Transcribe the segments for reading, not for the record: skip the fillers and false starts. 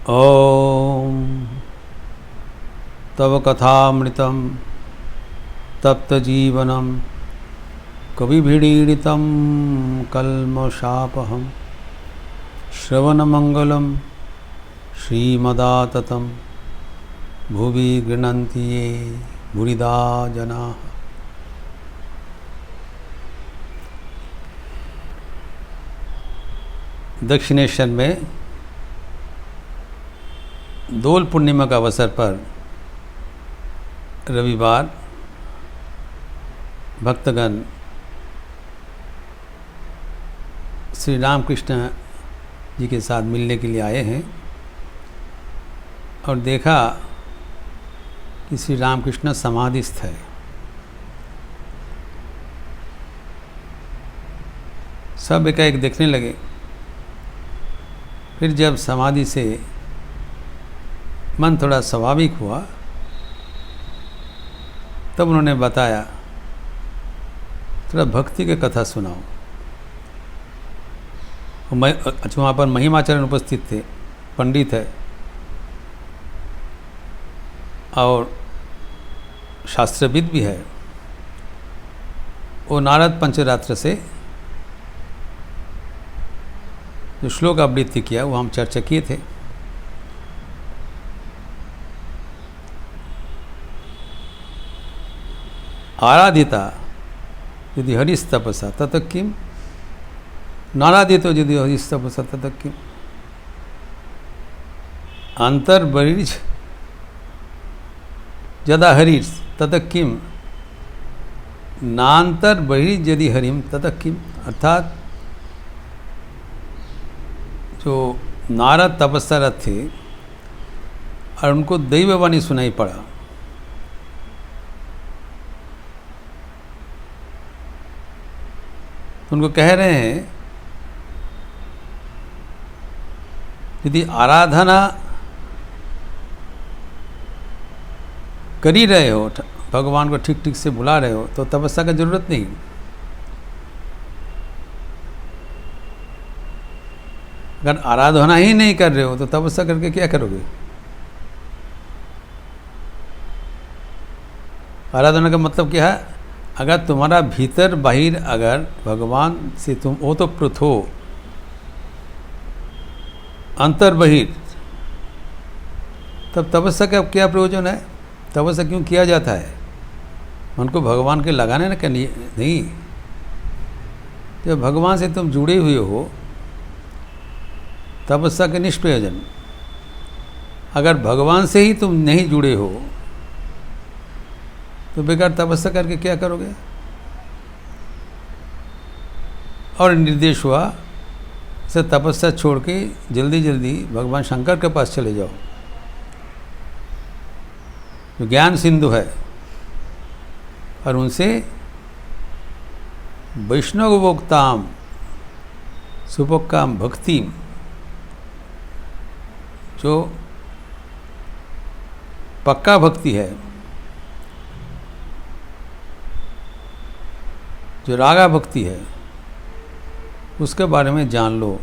ॐ तव कथामृतं तप्तजीवनं कविभिडीडितं कल्मषापहं श्रवणमङ्गलं श्रीमदाततं भुवि गृह्णन्ति ये भूरिदा जनाः। दक्षिणेश्वर में दोल पूर्णिमा का अवसर पर रविवार भक्तगण श्री रामकृष्ण जी के साथ मिलने के लिए आए हैं और देखा कि श्री रामकृष्ण समाधिस्थ है। सब एकाएक देखने लगे। फिर जब समाधि से मन थोड़ा स्वाभाविक हुआ तब उन्होंने बताया, थोड़ा भक्ति की कथा सुनाओ। अच्छा, वहाँ पर महिमाचरण उपस्थित थे, पंडित है और शास्त्रविद भी है। वो नारद पंचरात्र से जो श्लोक आवृत्ति किया वो हम चर्चा किए थे। आराधिता यदि हरिस्तपसा तत किम, नाराधितो यदि हरिस्तपसा तत किम, अंतर्बहिर्ज यदा हरिर् तत किम, नान्तर्बहिर्ज यदि हरिम तत किम। अर्थात जो नारद तपस्यारत थे और उनको दैववाणी सुनाई पड़ा, उनको कह रहे हैं यदि आराधना कर ही रहे हो, भगवान को ठीक ठीक से बुला रहे हो, तो तपस्या की जरूरत नहीं। अगर आराधना ही नहीं कर रहे हो तो तपस्या करके क्या करोगे? आराधना का मतलब क्या है? अगर तुम्हारा भीतर बाहिर अगर भगवान से तुम ओतप्रोत हो, अंतर बहिर, तब तपस्या का क्या प्रयोजन है? तपस्या क्यों किया जाता है? उनको भगवान के लगाने के लिए नहीं। जब भगवान से तुम जुड़े हुए हो, तपस्या के निष्प्रयोजन। अगर भगवान से ही तुम नहीं जुड़े हो तो बेकार तपस्या करके क्या करोगे? और निर्देश हुआ से तपस्या छोड़ के जल्दी जल्दी भगवान शंकर के पास चले जाओ, जो ज्ञान सिंधु है, और उनसे वैष्णव भोक्ताम सुपोक्काम भक्ति, जो पक्का भक्ति है, जो रागा भक्ति है, उसके बारे में जान लो,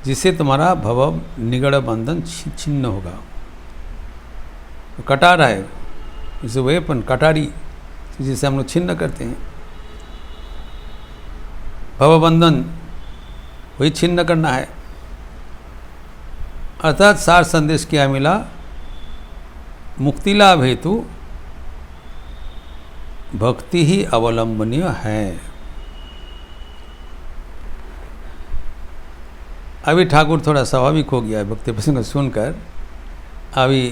जिससे तुम्हारा भव निगड़ बंधन छिन्न होगा। तो कटार है, इसे वेपन कटारी जिसे हम लोग छिन्न करते हैं, भवबंधन वही छिन्न करना है। अर्थात सार संदेश क्या मिला? मुक्ति लाभ हेतु भक्ति ही अवलंबनीय है। अभी ठाकुर थोड़ा स्वाभाविक हो गया है भक्ति प्रसंग सुनकर। अभी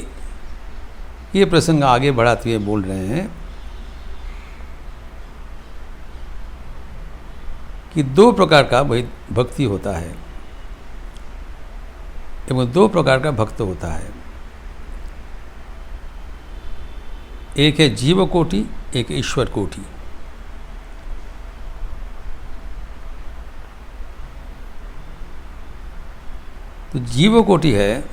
ये प्रसंग आगे बढ़ाते हुए बोल रहे हैं कि दो प्रकार का भक्ति होता है, एवं दो प्रकार का भक्त होता है। एक है जीव कोटि, एक ईश्वर कोटि। तो जीव कोटि है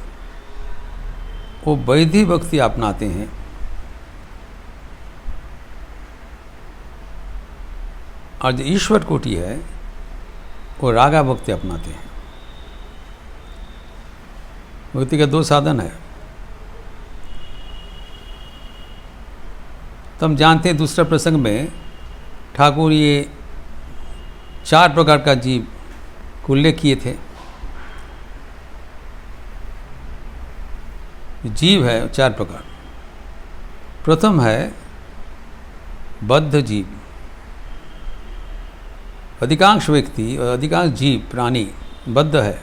वो वैधि भक्ति अपनाते हैं, और जो ईश्वर कोटि है वो रागा भक्ति अपनाते हैं। भक्ति के 2 साधन है। तो हम जानते हैं दूसरा प्रसंग में ठाकुर ये 4 प्रकार का जीव को उल्लेख किए थे। जीव है 4 प्रकार। प्रथम है बद्ध जीव। अधिकांश व्यक्ति और अधिकांश जीव प्राणी बद्ध है,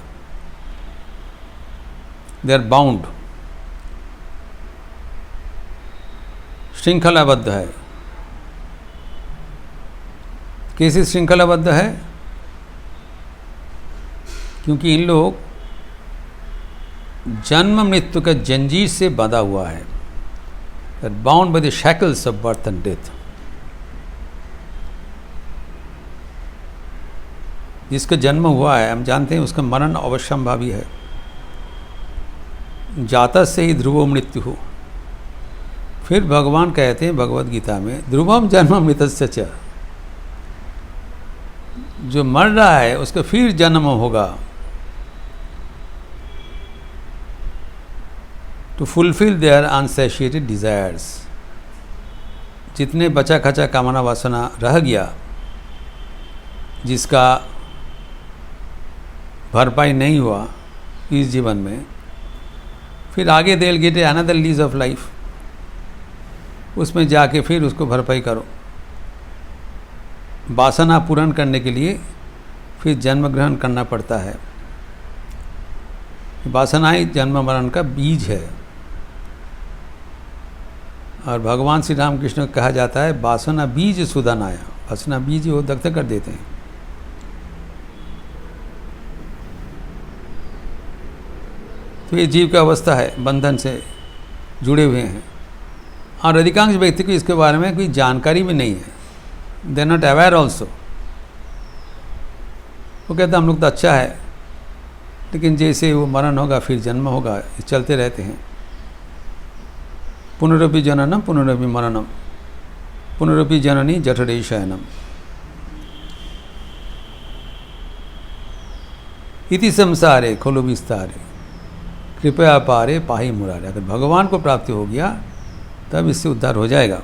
दे आर बाउंड, श्रृंखलाबद्ध है। कैसे श्रृंखलाबद्ध है? क्योंकि इन लोग जन्म मृत्यु का जंजीर से बंधा हुआ है, bound by the shackles of birth and death. जिसका जन्म हुआ है, हम जानते हैं उसका मरण अवश्यंभावी है। जाता से ही ध्रुवो मृत्यु हो। फिर भगवान कहते हैं भगवद गीता में, ध्रुवम जन्म मृतस्य च, जो मर रहा है उसका फिर जन्म होगा। To fulfil their unsatisfied desires. जितने बचा खचा कामना वासना रह गया, जिसका भरपाई नहीं हुआ इस जीवन में, फिर आगे they will get another lease of life. उसमें जाके फिर उसको भरपाई करो। वासना पूर्ण करने के लिए फिर जन्म ग्रहण करना पड़ता है। वासना ही जन्म मरण का बीज है। और भगवान श्री रामकृष्ण को कहा जाता है वासना बीज सुधनाया। वासना बीज वो दग्ध कर देते हैं। तो ये जीव का अवस्था है, बंधन से जुड़े हुए हैं। और अधिकांश व्यक्ति को इसके बारे में कोई जानकारी भी नहीं है, they are not aware also. वो कहते हम लोग तो अच्छा है, लेकिन जैसे वो मरण होगा फिर जन्म होगा, ये चलते रहते हैं। पुनरपि जननम पुनरपि मरणम पुनरपि जननी जठरे शयनम इति संसारे खलु विस्तारे कृपया पारे पाही मुरारे। अगर भगवान को प्राप्ति हो गया तब इससे उद्धार हो जाएगा।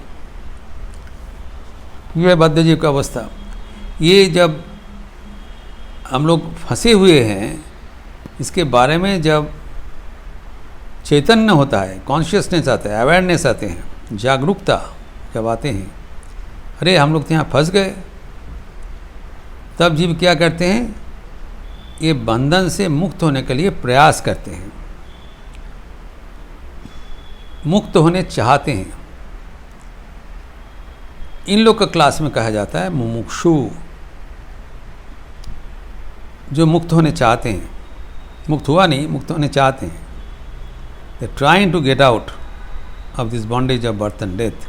यह बद्ध जीव का अवस्था। ये जब हम लोग फंसे हुए हैं, इसके बारे में जब चैतन्य होता है, कॉन्शियसनेस आता है, अवेयरनेस आते हैं, जागरूकता जब आते हैं, अरे हम लोग तो यहाँ फंस गए, तब जीव क्या करते हैं? ये बंधन से मुक्त होने के लिए प्रयास करते हैं, मुक्त होने चाहते हैं। इन लोग का क्लास में कहा जाता है मुमुक्षु, जो मुक्त होने चाहते हैं। मुक्त हुआ नहीं, मुक्त होने चाहते हैं। They trying to get out of this bondage of birth and death.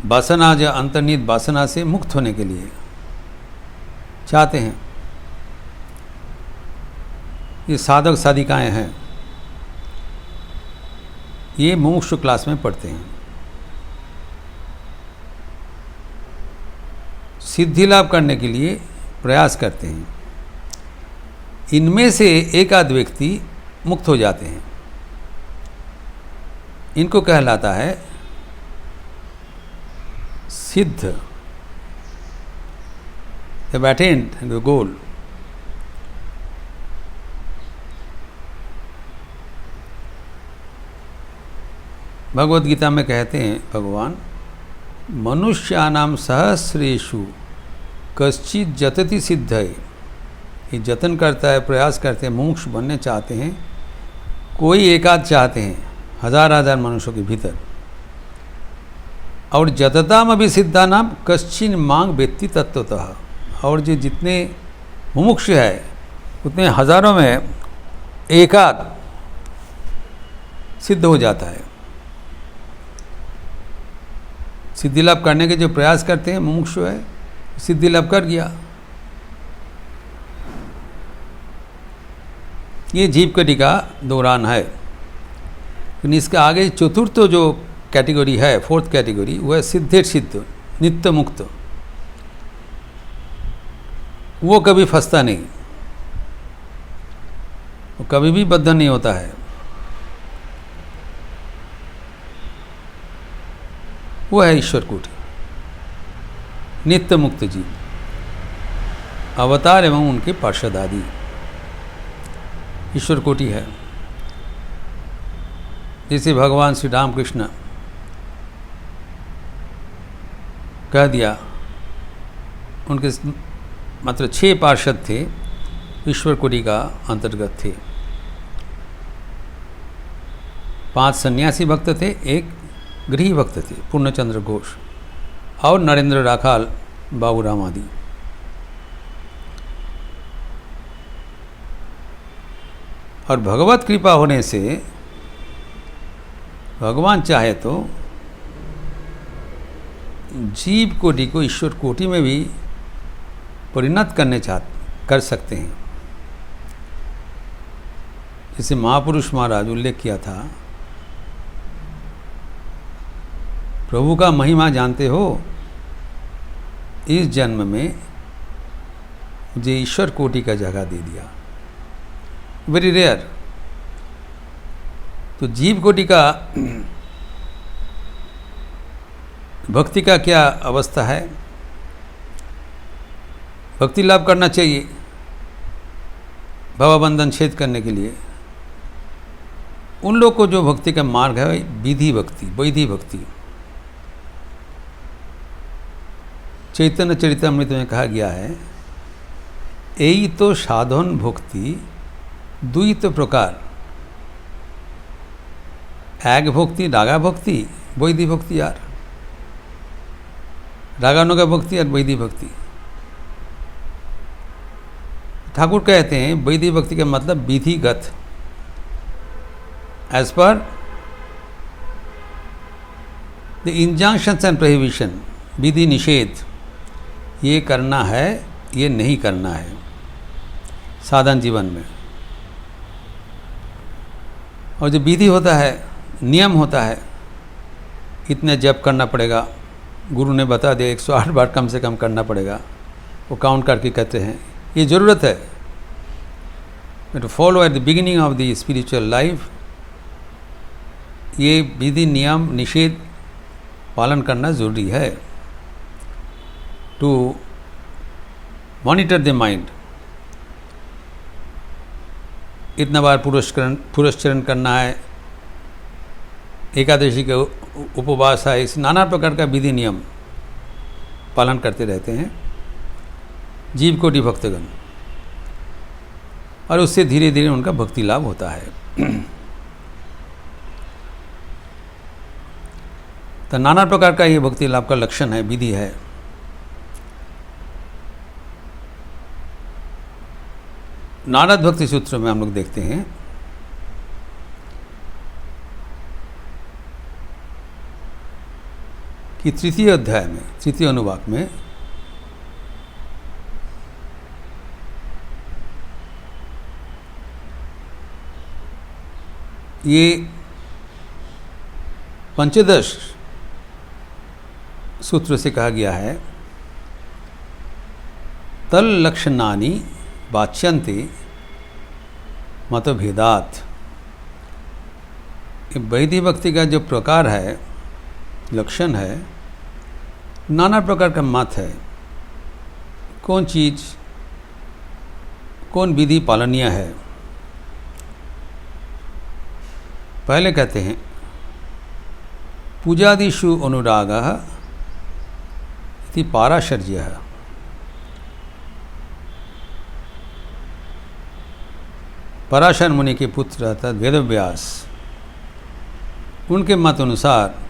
वासना, जो अंतर्निहित वासना से मुक्त होने के लिए चाहते हैं। ये साधक साधिकाएं हैं, ये मुमुक्षु क्लास में पढ़ते हैं। सिद्धि लाभ करने के लिए प्रयास करते हैं। इनमें से एक आध व्यक्ति मुक्त हो जाते हैं। इनको कहलाता है सिद्ध, have attained the goal। Bhagavad Gita में कहते हैं भगवान, मनुष्यानाम सहस्रेषु कश्चित जतति सिद्धये। ये जतन करता है, प्रयास करते हैं, मोक्ष बनने चाहते हैं। कोई एकाध चाहते हैं, हजार हजार मनुष्यों के भीतर। और जतताम अभी सिद्धा नाम कश्चिन मांग व्यक्ति तत्वतः। और जो जितने मुमुक्ष है उतने हजारों में एकाध सिद्ध हो जाता है। सिद्धि लाभ करने के जो प्रयास करते हैं मुमुक्षु है, सिद्धि लाभ कर गया। ये जीव कटी का दौरान है। लेकिन इसके आगे चतुर्थ जो कैटेगरी है, फोर्थ कैटेगरी, वह सिद्धे सिद्ध, नित्य मुक्त। वो कभी फंसता नहीं। वो कभी भी बद्ध नहीं होता है। वो है ईश्वर कोटि, नित्य मुक्त जीव, अवतार एवं उनके पार्षद आदि ईश्वर कोटि है। जैसे भगवान श्री रामकृष्ण कह दिया, उनके मात्र 6 पार्षद थे, ईश्वर कोटि का अंतर्गत थे। 5 सन्यासी भक्त थे, 1 गृही भक्त थे, पूर्णचंद्र घोष और नरेंद्र राखाल, बाबूराम आदि। और भगवत कृपा होने से भगवान चाहे तो जीव कोटि को ईश्वर कोटि में भी परिणत कर सकते हैं। जैसे महापुरुष महाराज उल्लेख किया था, प्रभु का महिमा जानते हो, इस जन्म में मुझे ईश्वर कोटि का जगह दे दिया। Very rare. तो जीव कोटि का भक्ति का क्या अवस्था है? भक्ति लाभ करना चाहिए भवबंधन छेद करने के लिए। उन लोग को जो भक्ति का मार्ग है विधि भक्ति, वैधि भक्ति। चैतन्य चरितामृत में कहा गया है, यही तो साधन भक्ति द्वैत प्रकार, एक भक्ति रागा भक्ति, वैधि भक्ति यार, रागानुगा भक्ति और वैधि भक्ति। ठाकुर कहते हैं वैधि भक्ति का मतलब विधिगत, as per the injunctions and prohibition, विधि निषेध, ये करना है, ये नहीं करना है साधन जीवन में। और जो विधि होता है, नियम होता है, इतने जप करना पड़ेगा, गुरु ने बता दिया 108 बार कम से कम करना पड़ेगा, वो काउंट करके कहते हैं। ये ज़रूरत है to follow at the beginning of the spiritual life. ये विधि नियम निषेध पालन करना ज़रूरी है टू मॉनिटर द माइंड। इतना बार पुरस्चरण करना है, एकादशी के उपवास है, इस नाना प्रकार का विधि नियम पालन करते रहते हैं जीव कोटि भक्तगण, और उससे धीरे धीरे उनका भक्ति लाभ होता है। तो नाना प्रकार का ये भक्ति लाभ का लक्षण है, विधि है। नारद भक्ति सूत्र में हम लोग देखते हैं कि 3य अध्याय में, 3य अनुवाक में ये पंचदश सूत्र से कहा गया है, तल लक्षणानि वाच्यन्ते मतभेदात्। वैधि भक्ति का जो प्रकार है, लक्षण है, नाना प्रकार का मत है, कौन चीज़, कौन विधि पालनीय है। पहले कहते हैं पूजादिषु अनुरागः इति पाराशर्यः। पराशर मुनि के पुत्र अर्थात वेदव्यास, उनके मत अनुसार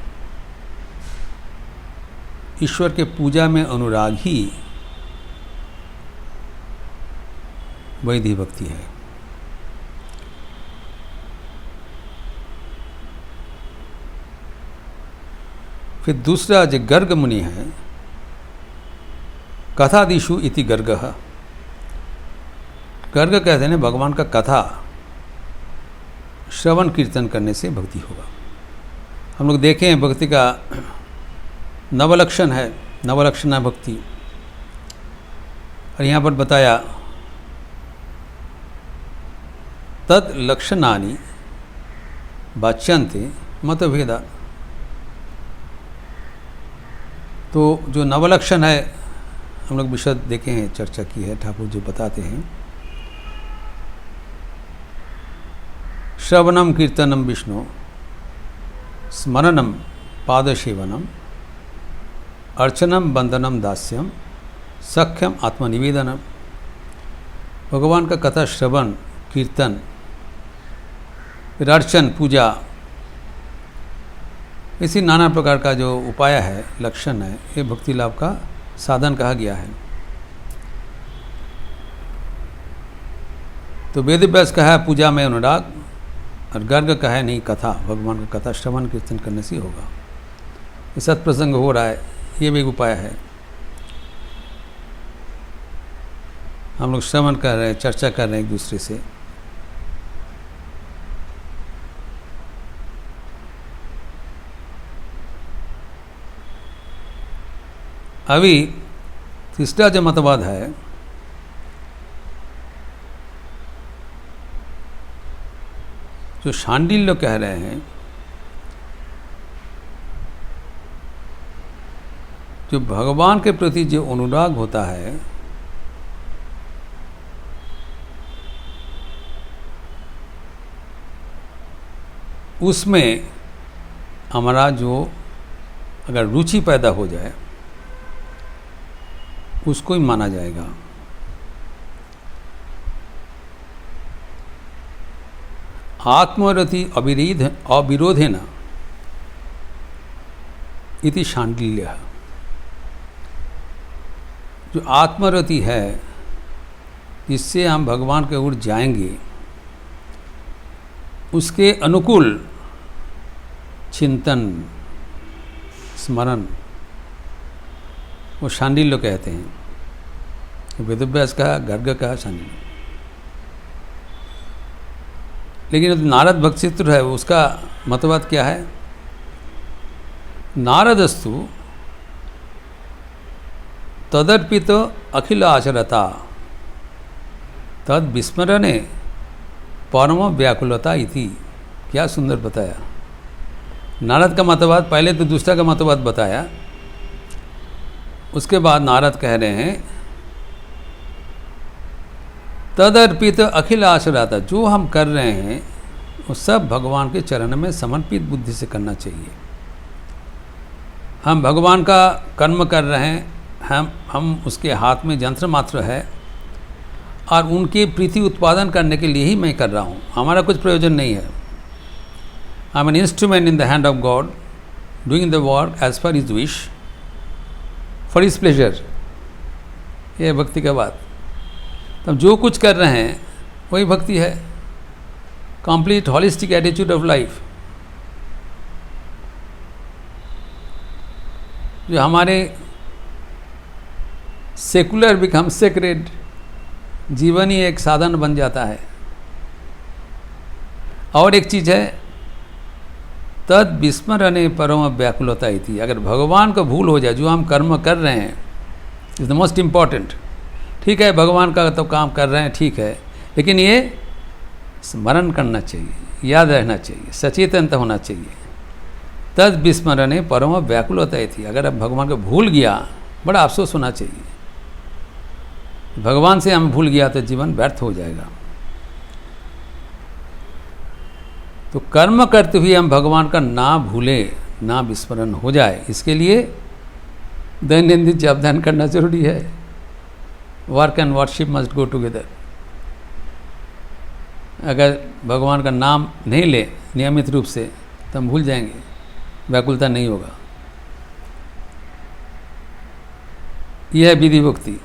ईश्वर के पूजा में अनुराग ही वैधि भक्ति है। फिर दूसरा जो गर्ग मुनि है, कथादिषु इति गर्गः। गर्ग कहते हैं भगवान का कथा श्रवण कीर्तन करने से भक्ति होगा। हम लोग देखें हैं भक्ति का नवलक्षण है, नवलक्षणा भक्ति। और यहाँ पर बताया तद लक्षणानि वाच्यन्ते मतभेदा। तो जो नवलक्षण है हम लोग विशद देखे हैं, चर्चा की है। ठाकुर जी बताते हैं श्रवणम कीर्तनम विष्णु, स्मरणम पादसेवनम, अर्चनम बंदनम दास्यम, सख्यम आत्मनिवेदनम। भगवान का कथा श्रवण, कीर्तन, फिर अर्चन, पूजा, इसी नाना प्रकार का जो उपाय है, लक्षण है, ये भक्ति लाभ का साधन कहा गया है। तो वेद व्यास का है पूजा में अनुराग, और गर्ग का है नहीं कथा, भगवान का कथा श्रवण कीर्तन करने से होगा। ये सत्प्रसंग हो रहा है, ये भी एक उपाय है। हम लोग श्रवण कर रहे हैं, चर्चा कर रहे हैं एक दूसरे से। अभी तीसरा जो मतवाद है, जो शांडिल्य कह रहे हैं, जो भगवान के प्रति जो अनुराग होता है, उसमें हमारा जो अगर रुचि पैदा हो जाए उसको ही माना जाएगा। आत्मरति अविरोधेन इति शांडिल्य। जो आत्मरति है, जिससे हम भगवान के ओर जाएंगे, उसके अनुकूल चिंतन, स्मरण, वो शांडिल्य कहते हैं। वेदव्यास का, गर्ग का, शांडिल्य। लेकिन नारद भक्त चित्र है, उसका मतवाद क्या है? नारदस्तु तदर्पित अखिल आचरता तद विस्मरणे परम व्याकुलता इति। क्या सुंदर बताया नारद का मतवाद। पहले तो दूसरा का मतवाद बताया, उसके बाद नारद कह रहे हैं तदर्पित अखिल आचरता, जो हम कर रहे हैं वो सब भगवान के चरण में समर्पित बुद्धि से करना चाहिए। हम भगवान का कर्म कर रहे हैं, हम उसके हाथ में यंत्र मात्र है, और उनके प्रीति उत्पादन करने के लिए ही मैं कर रहा हूँ। हमारा कुछ प्रयोजन नहीं है। I am an instrument in the hand of God, doing the work as per his wish, for his pleasure. यह है भक्ति का बात। तब जो कुछ कर रहे हैं वही भक्ति है। Complete holistic attitude of life. जो हमारे सेकुलर बिकम सेक्रेड, जीवन ही एक साधन बन जाता है। और एक चीज़ है तद विस्मरणे परम व्याकुलता इति। अगर भगवान को भूल हो जाए, जो हम कर्म कर रहे हैं इज द मोस्ट इम्पॉर्टेंट। ठीक है, भगवान का तो काम कर रहे हैं, ठीक है, लेकिन ये स्मरण करना चाहिए, याद रहना चाहिए, सचेतन होना चाहिए। तद विस्मरणे परम व्याकुलता इति। अगर अब भगवान को भूल गया, बड़ा अफसोस होना चाहिए। भगवान से हम भूल गया तो जीवन व्यर्थ हो जाएगा। तो कर्म करते हुए हम भगवान का ना भूले, ना विस्मरण हो जाए, इसके लिए दैनंदिन जप ध्यान करना जरूरी है। Work and worship must go together. अगर भगवान का नाम नहीं ले नियमित रूप से तो हम भूल जाएंगे, व्याकुलता नहीं होगा। यह है विधि भक्ति।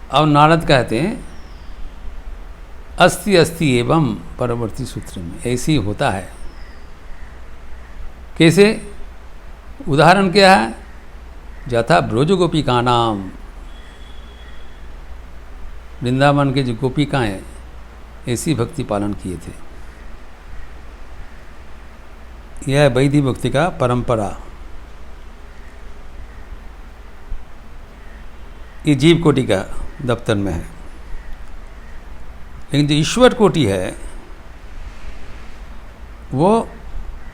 अब नारद कहते हैं अस्ति अस्ति एवं परवर्ती सूत्र में ऐसे ही होता है। कैसे? उदाहरण क्या है? यथा ब्रज गोपिका नाम, वृंदावन के जो गोपिकाएँ ऐसी भक्ति पालन किए थे। यह है वैदिक भक्ति का परंपरा। ये जीव कोटि का दफ्तर में है। लेकिन जो ईश्वर कोटि है वो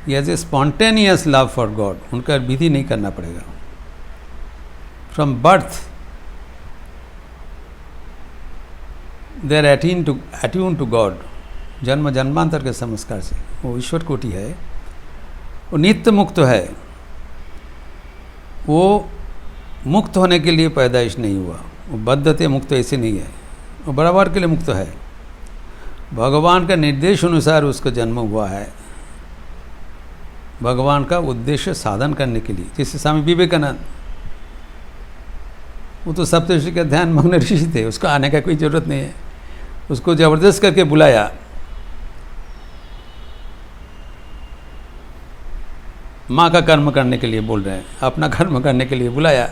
as a spontaneous love for God, उनका विधि नहीं करना पड़ेगा। From birth they are attune to God, जन्म जन्मांतर के संस्कार से वो ईश्वर कोटि है। वो नित्य मुक्त है, वो मुक्त होने के लिए पैदाइश नहीं हुआ, वो बद्धते मुक्त ऐसे नहीं है, वो बराबर के लिए मुक्त है। भगवान का निर्देश अनुसार उसका जन्म हुआ है, भगवान का उद्देश्य साधन करने के लिए। जैसे स्वामी विवेकानंद, वो तो सप्तऋषि का ध्यान मग्न ऋषि थे, उसको आने का कोई ज़रूरत नहीं है, उसको ज़बरदस्त करके बुलाया। माँ का कर्म करने के लिए बोल रहे हैं, अपना कर्म करने के लिए बुलाया,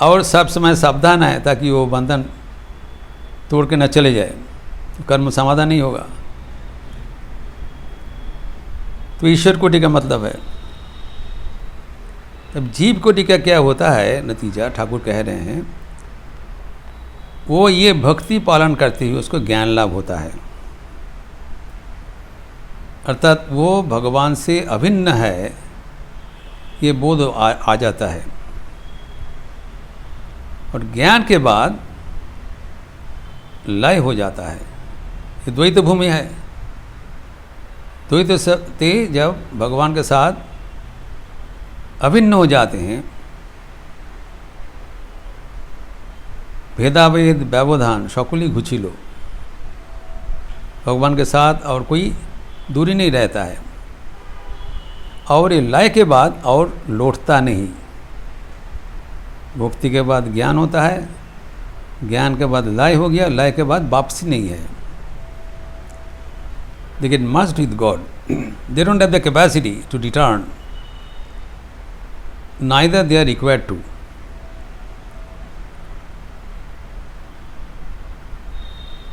और सब समय सावधान है ताकि वो बंधन तोड़ के न चले जाए, तो कर्म समाधान नहीं होगा। तो ईश्वर कोटि का मतलब है। अब जीव कोटि का क्या होता है नतीजा, ठाकुर कह रहे हैं, वो ये भक्ति पालन करते हुए उसको ज्ञान लाभ होता है, अर्थात वो भगवान से अभिन्न है ये बोध आ जाता है। और ज्ञान के बाद लय हो जाता है। ये द्वैत भूमि है। द्वैत सत्य जब भगवान के साथ अभिन्न हो जाते हैं, भेदाभेद व्यवधान सकली घुचिलो, भगवान के साथ और कोई दूरी नहीं रहता है। और ये लय के बाद और लौटता नहीं। भक्ति के बाद ज्ञान होता है, ज्ञान के बाद लय हो गया, लय के बाद वापसी नहीं है। They get merged with God. They don't have the capacity to return. Neither they are required to.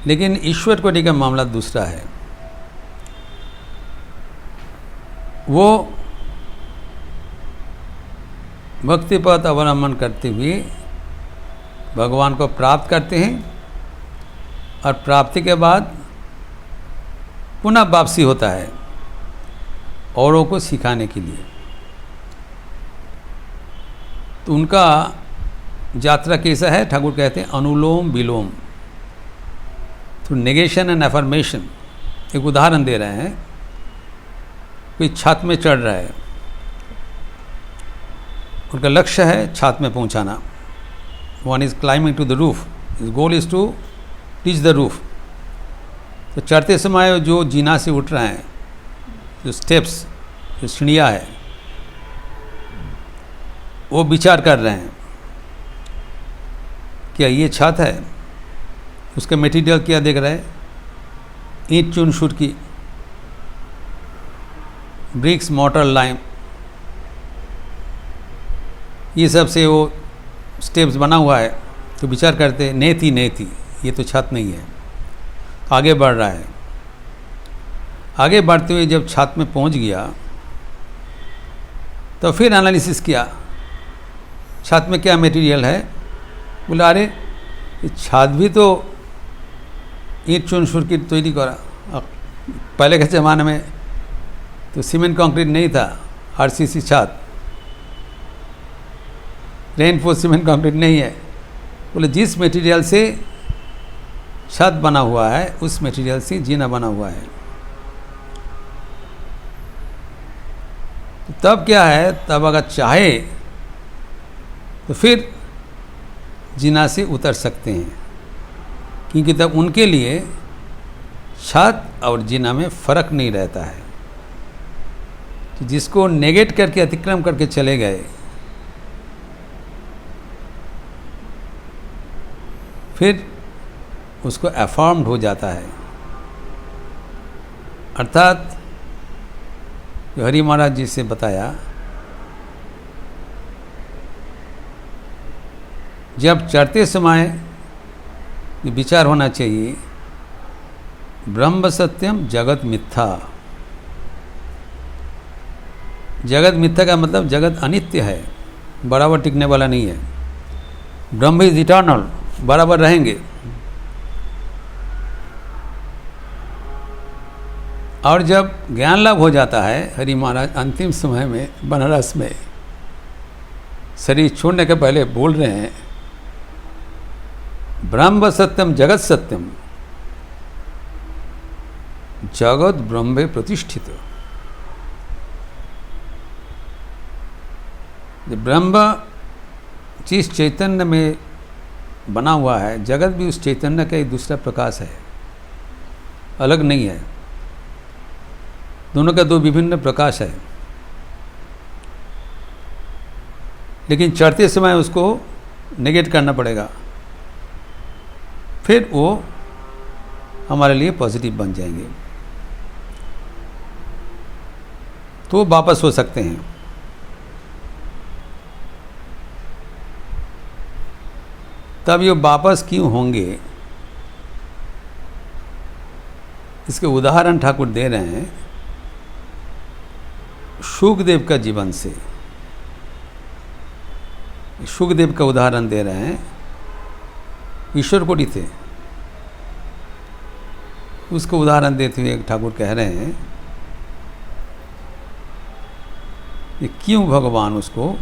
लेकिन ईश्वर कोटि का मामला दूसरा है। वो भक्ति पथ अवलंबन करते हुए भगवान को प्राप्त करते हैं, और प्राप्ति के बाद पुनः वापसी होता है औरों को सिखाने के लिए। तो उनका यात्रा कैसा है, ठाकुर कहते हैं अनुलोम विलोम, थ्रू नेगेशन एंड एफर्मेशन। एक उदाहरण दे रहे हैं, कोई छत में चढ़ रहा है, उनका लक्ष्य है छत में पहुंचाना। One is climbing to the roof, his goal is to reach the roof. तो चढ़ते समय जो जीना से उठ रहे हैं, जो स्टेप्स, जो सीढ़ियाँ है, वो विचार कर रहे हैं क्या ये छत है। उसका मटेरियल क्या देख रहे हैं, ईंट चुन की, ब्रिक्स मोटर लाइम, ये सब से वो स्टेप्स बना हुआ है। तो विचार करते नहीं थी ये तो छत नहीं है। आगे बढ़ रहा है, आगे बढ़ते हुए जब छत में पहुंच गया तो फिर एनालिसिस किया छत में क्या मटेरियल है। बोला अरे ये छत भी तो ईंट चुन की तैयारी करा। पहले के ज़माने में तो सीमेंट कंक्रीट नहीं था, आरसीसी छत, रेनफोर्स सीमेंट कंक्रीट नहीं है। बोले जिस मटेरियल से छत बना हुआ है उस मटेरियल से जीना बना हुआ है। तो तब क्या है, तब अगर चाहे तो फिर जीना से उतर सकते हैं, क्योंकि तब उनके लिए छत और जीना में फ़र्क नहीं रहता है। तो जिसको नेगेट करके अतिक्रम करके चले गए, फिर उसको अफॉर्म्ड हो जाता है। अर्थात हरि महाराज जी से बताया, जब चढ़ते समय विचार होना चाहिए ब्रह्म सत्यम जगत मिथ्या। जगत मिथ्या का मतलब जगत अनित्य है, बराबर टिकने वाला नहीं है। ब्रह्म इज इटर्नल, बराबर रहेंगे। और जब ज्ञान लाभ हो जाता है, हरि महाराज अंतिम समय में बनारस में शरीर छोड़ने के पहले बोल रहे हैं, ब्रह्म सत्यम जगत सत्यम, जगत ब्रह्मे प्रतिष्ठित। ब्रह्म जिस चैतन्य में बना हुआ है, जगत भी उस चैतन्य का एक दूसरा प्रकाश है, अलग नहीं है। दोनों का दो विभिन्न प्रकाश है, लेकिन चढ़ते समय उसको नेगेट करना पड़ेगा, फिर वो हमारे लिए पॉजिटिव बन जाएंगे, तो वापस हो सकते हैं। तब ये वापस क्यों होंगे, इसके उदाहरण ठाकुर दे रहे हैं शुकदेव का जीवन से। शुकदेव का उदाहरण दे रहे हैं, ईश्वर कोटि थे, उसको उदाहरण देते हुए ठाकुर कह रहे हैं कि क्यों भगवान उसको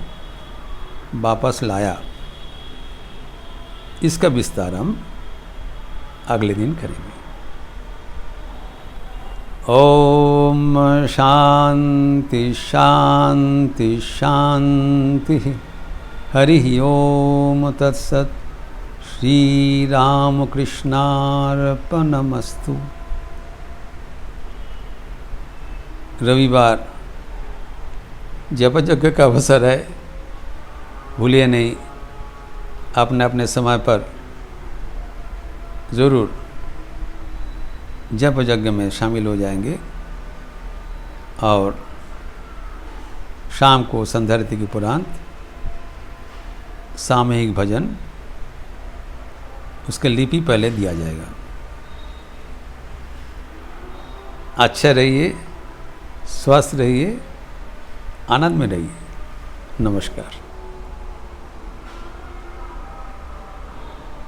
वापस लाया। इसका विस्तार हम अगले दिन करेंगे। ओम शांति शांति शांति। हरि ओम तत्सत। श्री राम कृष्णार्पणमस्तु। रविवार जप यज्ञ का अवसर है, भूलिए नहीं, अपने अपने समय पर ज़रूर जप यज्ञ में शामिल हो जाएंगे। और शाम को संध्या आरती के उपरांत सामूहिक भजन, उसका लिपि पहले दिया जाएगा। अच्छा रहिए, स्वस्थ रहिए, आनंद में रहिए। नमस्कार।